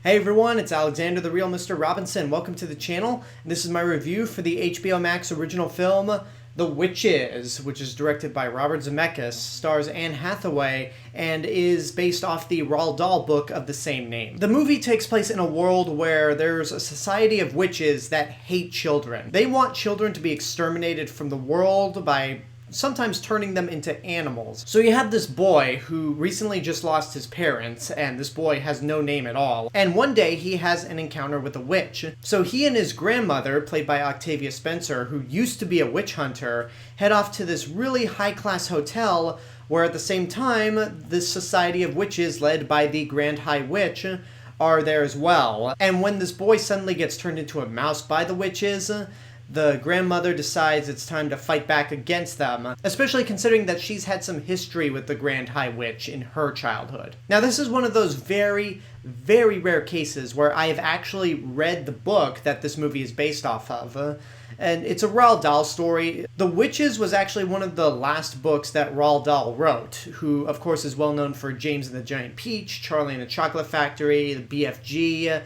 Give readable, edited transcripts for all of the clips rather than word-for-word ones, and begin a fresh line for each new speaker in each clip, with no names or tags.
Hey everyone, it's Alexander the Real Mr. Robinson. Welcome to the channel. This is my review for the HBO Max original film, The Witches, which is directed by Robert Zemeckis, stars Anne Hathaway, and is based off the Roald Dahl book of the same name. The movie takes place in a world where there's a society of witches that hate children. They want children to be exterminated from the world by sometimes turning them into animals. So you have this boy who recently just lost his parents, and this boy has no name at all. And one day he has an encounter with a witch. So he and his grandmother, played by Octavia Spencer, who used to be a witch hunter, head off to this really high-class hotel where at the same time, this society of witches led by the Grand High Witch are there as well. And when this boy suddenly gets turned into a mouse by the witches, the grandmother decides it's time to fight back against them, especially considering that she's had some history with the Grand High Witch in her childhood. Now, this is one of those very, very rare cases where I have actually read the book that this movie is based off of, and it's a Roald Dahl story. The Witches was actually one of the last books that Roald Dahl wrote, who, of course, is well known for James and the Giant Peach, Charlie and the Chocolate Factory, the BFG,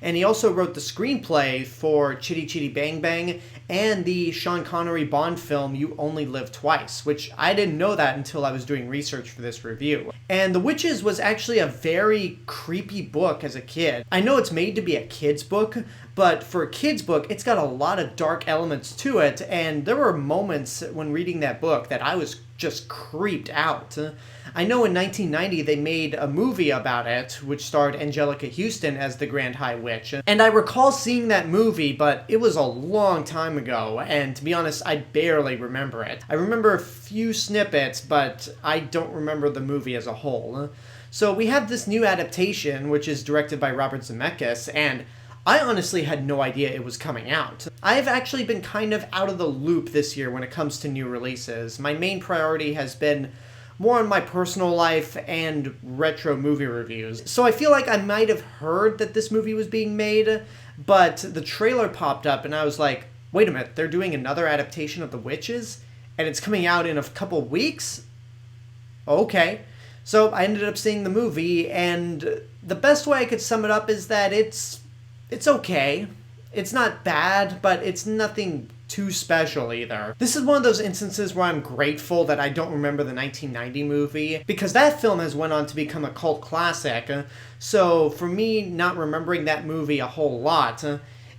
and he also wrote the screenplay for Chitty Chitty Bang Bang and the Sean Connery Bond film You Only Live Twice, which I didn't know that until I was doing research for this review. And The Witches was actually a very creepy book as a kid. I know it's made to be a kid's book, but for a kid's book, it's got a lot of dark elements to it, and there were moments when reading that book that I was just creeped out. I know in 1990 they made a movie about it, which starred Angelica Houston as the Grand High Witch. And I recall seeing that movie, but it was a long time ago, and to be honest, I barely remember it. I remember a few snippets, but I don't remember the movie as a whole. So we have this new adaptation, which is directed by Robert Zemeckis, and I honestly had no idea it was coming out. I've actually been kind of out of the loop this year when it comes to new releases. My main priority has been more on my personal life and retro movie reviews. So I feel like I might have heard that this movie was being made, but the trailer popped up and I was like, wait a minute, they're doing another adaptation of The Witches? And it's coming out in a couple weeks? Okay. So I ended up seeing the movie, and the best way I could sum it up is that it's okay. It's not bad, but it's nothing too special either. This is one of those instances where I'm grateful that I don't remember the 1990 movie, because that film has went on to become a cult classic. So for me not remembering that movie a whole lot,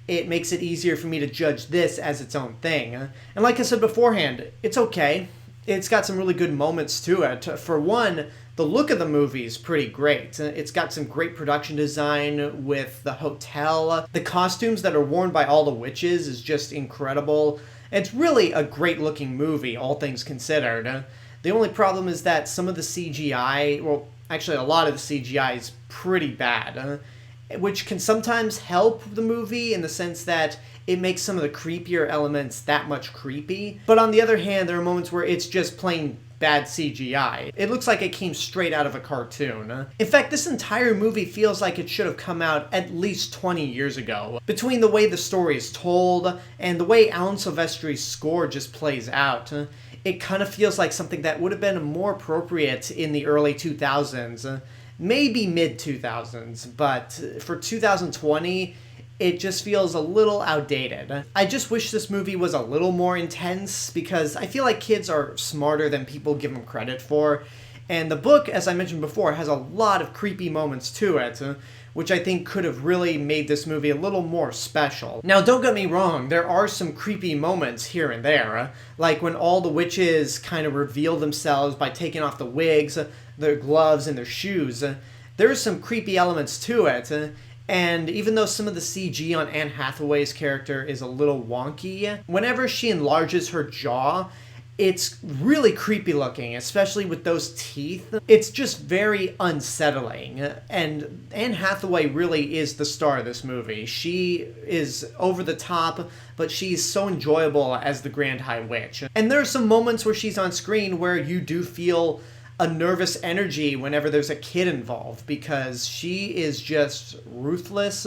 it makes it easier for me to judge this as its own thing. And like I said beforehand, it's okay. It's got some really good moments to it. For one, the look of the movie is pretty great. It's got some great production design with the hotel. The costumes that are worn by all the witches is just incredible. It's really a great looking movie, all things considered. The only problem is that some of the CGI, well, actually a lot of the CGI is pretty bad, which can sometimes help the movie in the sense that it makes some of the creepier elements that much creepy. But on the other hand, there are moments where it's just plain bad CGI. It looks like it came straight out of a cartoon. In fact, this entire movie feels like it should have come out at least 20 years ago. Between the way the story is told and the way Alan Silvestri's score just plays out, it kind of feels like something that would have been more appropriate in the early 2000s, maybe mid-2000s, but for 2020, it just feels a little outdated. I just wish this movie was a little more intense, because I feel like kids are smarter than people give them credit for. And the book, as I mentioned before, has a lot of creepy moments to it, which I think could have really made this movie a little more special. Now, don't get me wrong, there are some creepy moments here and there, like when all the witches kind of reveal themselves by taking off the wigs, their gloves, and their shoes. There's some creepy elements to it. And even though some of the CG on Anne Hathaway's character is a little wonky, whenever she enlarges her jaw, it's really creepy looking, especially with those teeth. It's just very unsettling. And Anne Hathaway really is the star of this movie. She is over the top, but she's so enjoyable as the Grand High Witch. And there are some moments where she's on screen where you do feel a nervous energy whenever there's a kid involved, because she is just ruthless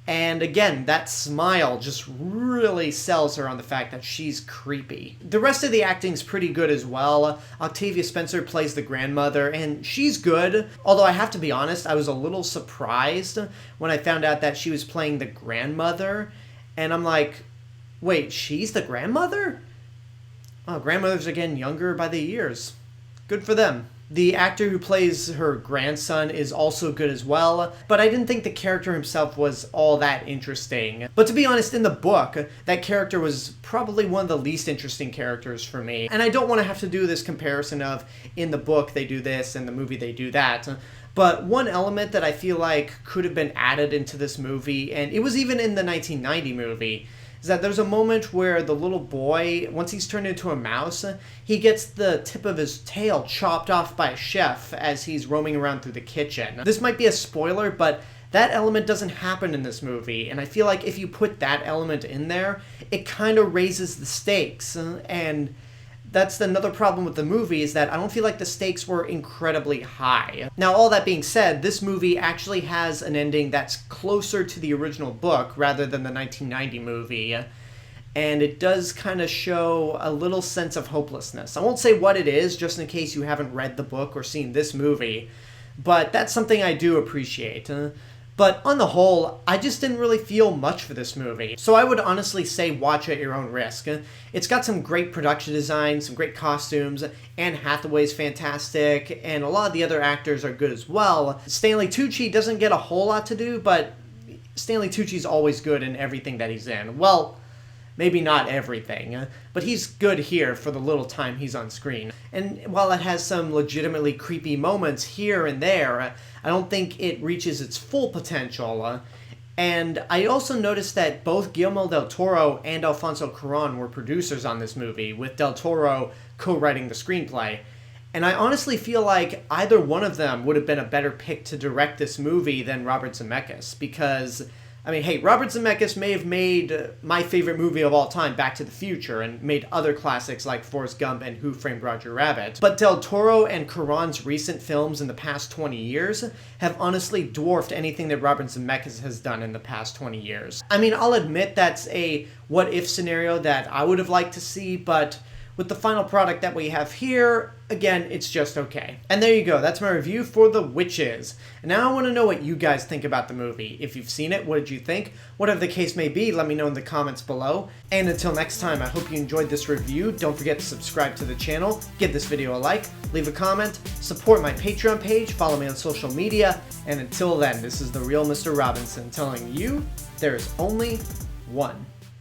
And again, that smile just really sells her on the fact that she's creepy. The rest of the acting's pretty good as well. Octavia Spencer plays the grandmother, and she's good. Although I have to be honest, I was a little surprised when I found out that she was playing the grandmother. And I'm like, wait, she's the grandmother? Oh, grandmothers are getting younger by the years. Good for them. The actor who plays her grandson is also good as well, but I didn't think the character himself was all that interesting. But to be honest, in the book, that character was probably one of the least interesting characters for me. And I don't want to have to do this comparison of, in the book they do this, in the movie they do that. But one element that I feel like could have been added into this movie, and it was even in the 1990 movie, is that there's a moment where the little boy, once he's turned into a mouse, he gets the tip of his tail chopped off by a chef as he's roaming around through the kitchen. This might be a spoiler, but that element doesn't happen in this movie, and I feel like if you put that element in there, it kind of raises the stakes, and that's another problem with the movie, is that I don't feel like the stakes were incredibly high. Now, all that being said, this movie actually has an ending that's closer to the original book rather than the 1990 movie. And it does kind of show a little sense of hopelessness. I won't say what it is, just in case you haven't read the book or seen this movie, but that's something I do appreciate. But on the whole, I just didn't really feel much for this movie. So I would honestly say watch at your own risk. It's got some great production design, some great costumes. Anne Hathaway's fantastic, and a lot of the other actors are good as well. Stanley Tucci doesn't get a whole lot to do, but Stanley Tucci's always good in everything that he's in. Well, maybe not everything, but he's good here for the little time he's on screen. And while it has some legitimately creepy moments here and there, I don't think it reaches its full potential. And I also noticed that both Guillermo del Toro and Alfonso Cuarón were producers on this movie, with del Toro co-writing the screenplay. And I honestly feel like either one of them would have been a better pick to direct this movie than Robert Zemeckis, because I mean, hey, Robert Zemeckis may have made my favorite movie of all time, Back to the Future, and made other classics like Forrest Gump and Who Framed Roger Rabbit. But Del Toro and Cuarón's recent films in the past 20 years have honestly dwarfed anything that Robert Zemeckis has done in the past 20 years. I mean, I'll admit that's a what-if scenario that I would have liked to see, but with the final product that we have here, again, it's just okay. And there you go, that's my review for The Witches. And now I want to know what you guys think about the movie. If you've seen it, what did you think? Whatever the case may be, let me know in the comments below. And until next time, I hope you enjoyed this review. Don't forget to subscribe to the channel, give this video a like, leave a comment, support my Patreon page, follow me on social media, and until then, this is the Real Mr. Robinson telling you there is only one